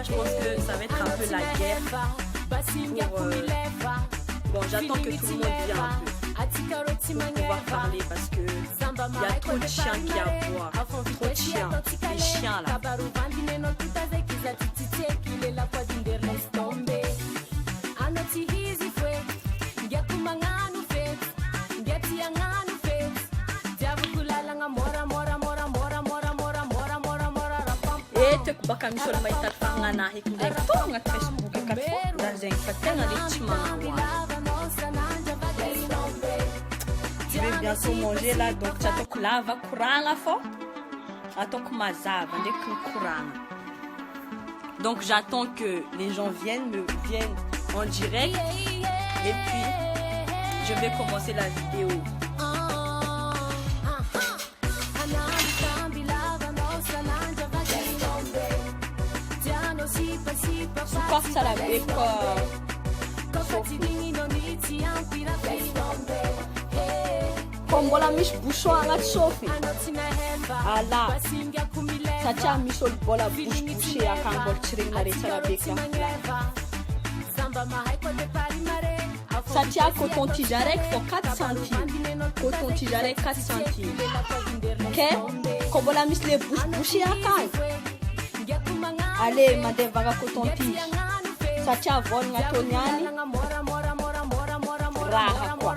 là, je pense que ça va être un peu la guerre. Bon, j'attends que tout le monde vienne un peu pour pouvoir parler parce que il y a trop de chiens qui aboient. Trop de chiens. Les chiens là. Et baka misol mahita fagnanahy ndraiky to agnaty Facebook akato raha zegny fa tegna le tsy magnahoa. Je vais bientôt manger là, donc tsy ataoko lava koragna fô ataoko mazava ndraiky ny koragna. Donc j'attends que les gens viennent en direct et puis je vais commencer la vidéo. Sukar tsara be ko mbola misy bouchon agnaty sofy ala satria misy olo mbola bouche akagny mbola tsy regnina tsara be satria coton-tige araiky fô 4 centimes coton-tige araiky 4 centimes ke ko mbola misy le bouche akagny ale mandeha vaga coton-tige satria volagna ataony any raha koa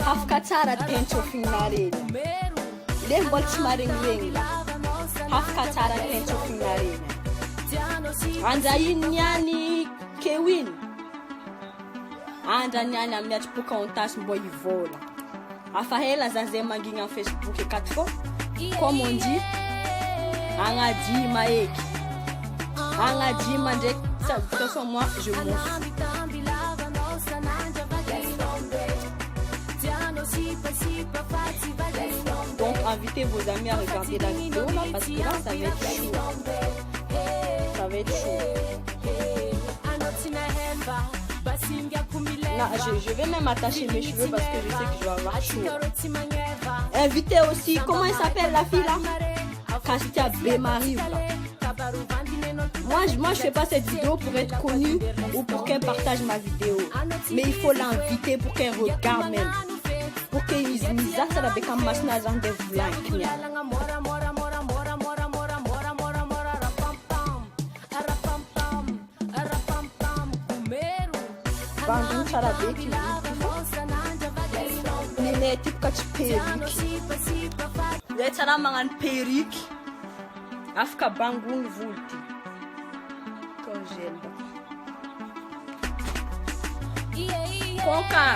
afaka tsara tentsofina regny le mbola tsy maregniregny afaka tsara tentsofina regny anja iny niany kewin anja niany amin'ny atry Pocahontas mbo ivola afa hela za zay mangigny amin'ny Facebook akato fô comme on dit agnadima eky agnadima ndraiky de toute façon moi je mousse. Donc invitez vos amis à regarder la vidéo là parce que là ça va être chaud. Ça va être chaud. Là, je vais même attacher mes cheveux parce que je sais que je vais avoir chaud. Invitez aussi, comment elle s'appelle la fille là? Kastia Bemarie. Moi je fais pas cette vidéo pour être connue ou pour qu'elle partage ma vidéo. Mais il faut l'inviter pour qu'elle regarde même. Pour qu'elle dise ça la béca masna zande voulant. Bandung sarabeki. Nene type kach perruque. Let's ala mangan perruque. Afka bangun vulti. Congèle. Konka.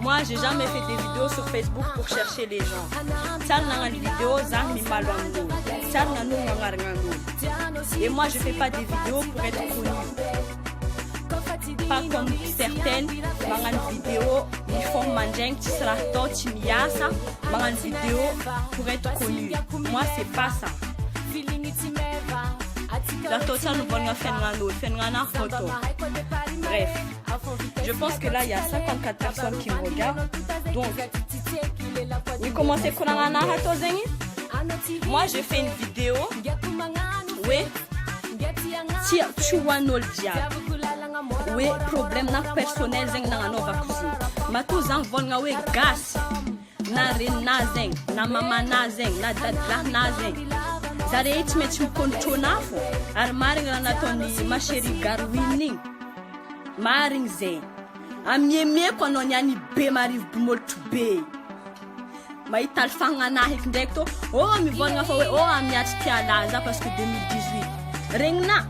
Moi, j'ai jamais fait des vidéos sur Facebook pour chercher les gens. Tchal nangan vidéo zang mi malwango. Tchal nanu ngangarngango. Et moi, je fais pas des vidéos pour être connue. Pas comme certaines, mangan vidéo, ils font manjeng, tisrato, timiasa, mangan vidéo pour être connu. Moi, c'est pas ça. La totale nous va faire un photo. Bref, je pense que là, il y a 54 personnes qui me regardent. Donc, oui, commencez moi, j'ai fait une vidéo. Oui, tu vois nos diables. Oui, problème na personnel zeng na nova cousine. Matu zang vol nga we gas. Na rin na zeng, na mama na zeng, na dadla na zeng. Zare it met you controlafo. Ar maring na toni ma chérie garwini. Maring zeng. Amie ko no nyani be mariv bumol to be. Mai tal fanga na hik ndekto. Oh mi vol nga fa we oh amiat ti alaza parce que 2018. Ring na.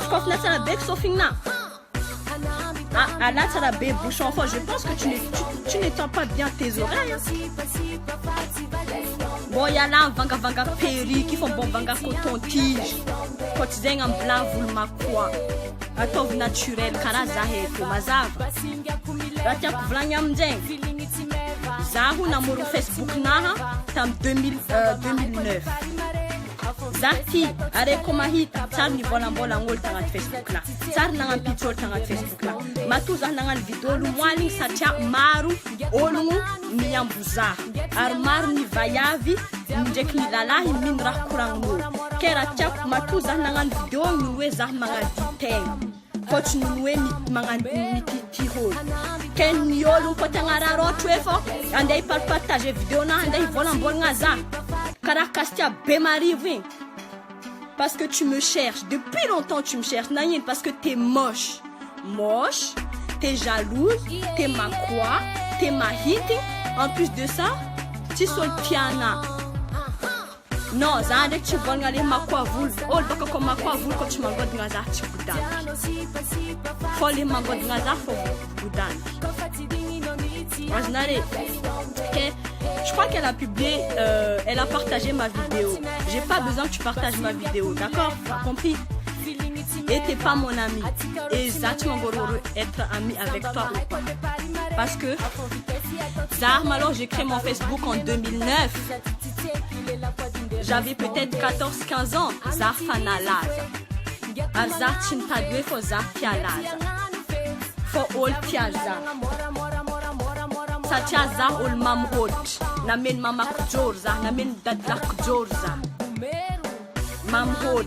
Skof na sana bek sofing na. Ah là, ça la bé bouchon fort. Je pense que tu n'étends pas bien tes oreilles. Bon, il y a là un vanga perruque qui font bon vanga coton-tige. Quand tu es en blanc, vous le quoi. Attends, naturel, karazahe, mazava. Là, tu as vlanyam djeng. Zahu na moro Facebook na tam 2009. Zati, areko mahita, tsar ni volambola ngol tangat Facebook na. Tsar nangan picture tangat Facebook na. Matu zah nangan video lu mwaling satya maru olungu miyambuza. Ar maru ni vayavi, njek ni lalahi min rah kurang no. Kera tyak matu zah nangan video nunwe zah mga diteng. Coach nunwe mga mititihol. Ken ni olung ko tangara rotwefo, andai partage video na andai volambol nga zah. Karakastia Bémarivin. Parce que tu me cherches. Depuis longtemps, tu me cherches. Naïn, parce que t'es moche. Moche. T'es jalouse. T'es ma quoi. T'es ma hitting. En plus de ça, tu sois le piano. Non, ça a tu vas aller ma quoi vous. Oh, donc comme ma quoi vous quand tu m'as gagné un zar, tu boudan. Faut les m'as gagné un zar, faut boudan. Je crois qu'elle a publié, elle a partagé ma vidéo. J'ai pas besoin que tu partages ma vidéo, d'accord? T'as compris? Et t'es pas mon ami. Et ça, tu vas être ami avec toi ou pas? Parce que Zah, alors j'ai créé mon Facebook en 2009. J'avais peut-être 14-15 ans. Zah fanalaza. Azah chintadwe fo Zah tialaza. Fo ol tiaza. Satya Zah ol mam hot. Namen mama kjorza. Namen dada kjorza. Mam hot.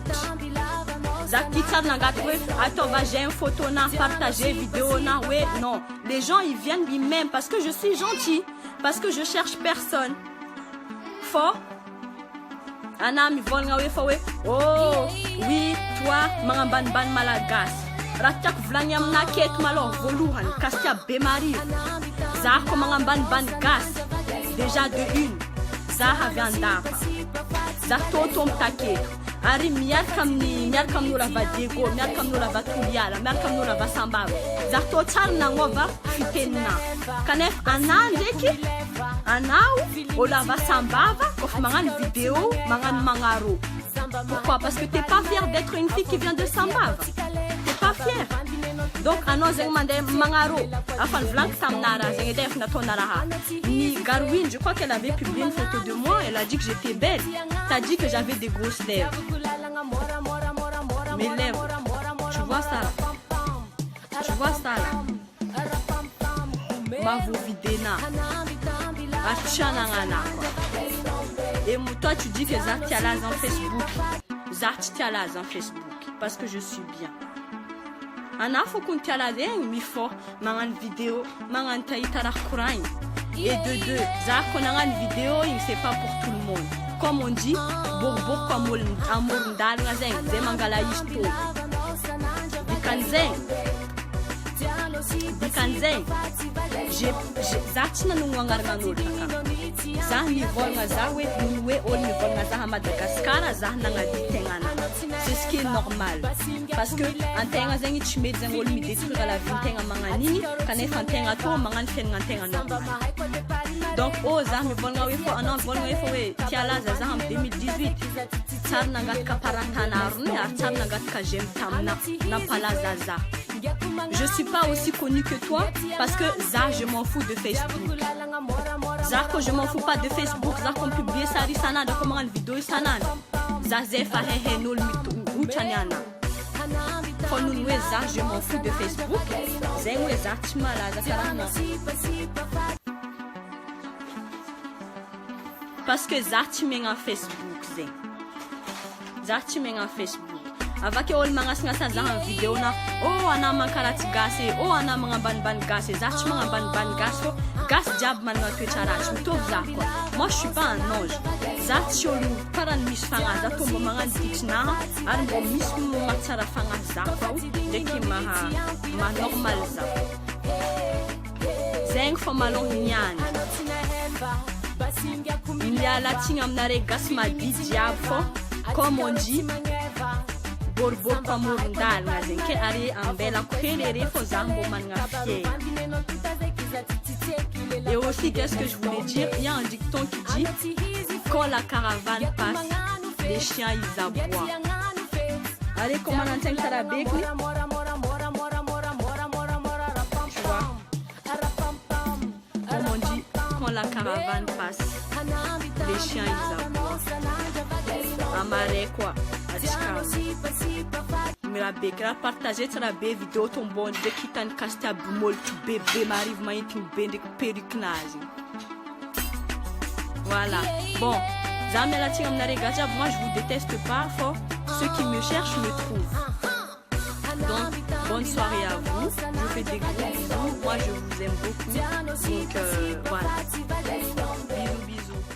Zaki tsar nagat we. Attends, va j'ai une photo na partager vidéo na we. Non. Les gens ils viennent ils m'aiment parce que je suis gentil. Parce que je cherche personne. Faux. Anami vol nga we fa we. Oh, oui, toi, mga ban malagas. Ratyak vlanyam na ket malo voluhan kastia Bémariv. Zah ko mga ban gas. Déjà de une. Zah aviandapa. Zah totom take. Ari miar kam no la vadego, miar kam no la vatuliala, miar kam no la vasambaba. Zah to char na ngova fitenna. Kanef anandeki. Anau, o la vasambaba, of mangan vidéo, mangan mangaro. Pourquoi? Parce que t'es pas fière d'être une fille qui vient de Sambava. T'es pas fière. Donc, ano zeng mande mangaro. Afan vlank samnara, zeng edef na tonaraha. Ni Garwin, je crois qu'elle avait publié une photo de moi. Elle a dit que j'étais belle. T'as dit que j'avais des grosses lèvres. Mes lèvres. Tu vois ça là? Tu vois ça là? Ma vovidena. Et toi tu dis que Zah tialaz en Facebook. Zah tialaz en Facebook. Parce que je suis bien. Ana faut qu'on tialaz mi fort mangan vidéo mangan taïtara kurain. Et de deux Zah konangan vidéo c'est pas pour tout le monde. Comme on dit borbor comme amour ndal ngazeng zemangala isto. Dikanzeng Zah nung wangar nganul Zah ni vol nga Zah we nuwe ol ni vol nga Zah à Madagascar Zah nanga ditengana. C'est ce qui est normal. Parce que antenga zengi chmed zeng ol mi détruire la vie tenga manganini kanef antenga to mangan fen antenga normal. Donc oh Zah mi vol nga we fo anan vol nga we fo we tiala Zah en 2018 tsar nangat ka parantana arne tsar nangat ka jem tamna na palaza Zah. Je suis pas aussi connue que toi parce que Zah, je m'en fous de Facebook. Zah, que je m'en fous pas de Facebook. Zah, qu'on publie ça, risana, de comment une vidéo, sana. Zah, zefa, hehe, nul, uchanyana. Pour nous, Zah, je m'en fous de Facebook. Zeng, Zah, timala, zakarana. Parce que Zah, timeng en Facebook, Zeng. Zah, timeng en Facebook. Avec ol mangas nga sa Zah en vidéo na oh ana mankarati gase oh ana mga ban gase Zah tu mga ban gas gas jab man nga twitcharach mutov Zah quoi. Moi je suis pas un ange. Zah tiolu paran misfanga Zah tombo mga dikna an bo mismu matsara fanga Zah quoi deki ma normal Zah zeng fo malong nyan Nya la tingam nare gas ma di diab fo comme on dit borbor kamur ndal ngazen ke ari ambela khelere fo zambo man nga fier. Et aussi qu'est-ce que je voulais dire, il y a un dicton qui dit quand la caravane passe les chiens ils aboient. Allez comment on entend ça la bec tu vois comme on dit quand la caravane passe les chiens ils aboient. Amaré quoi. Mirabe, kara partager tsara be vidéo tombony ndraiky hitany kasty aby molotro bebe marivo mahintigny be ndraiky perruque-nazy. Voilà. Bon, za mialatsigny aminaré gatsy aby, moi je vous déteste pas, faut ceux qui me cherchent me trouvent. Donc, bonne soirée à vous. Je vous fais des gros bisous. Moi, je vous aime beaucoup. Donc, voilà. Bisous, bisous.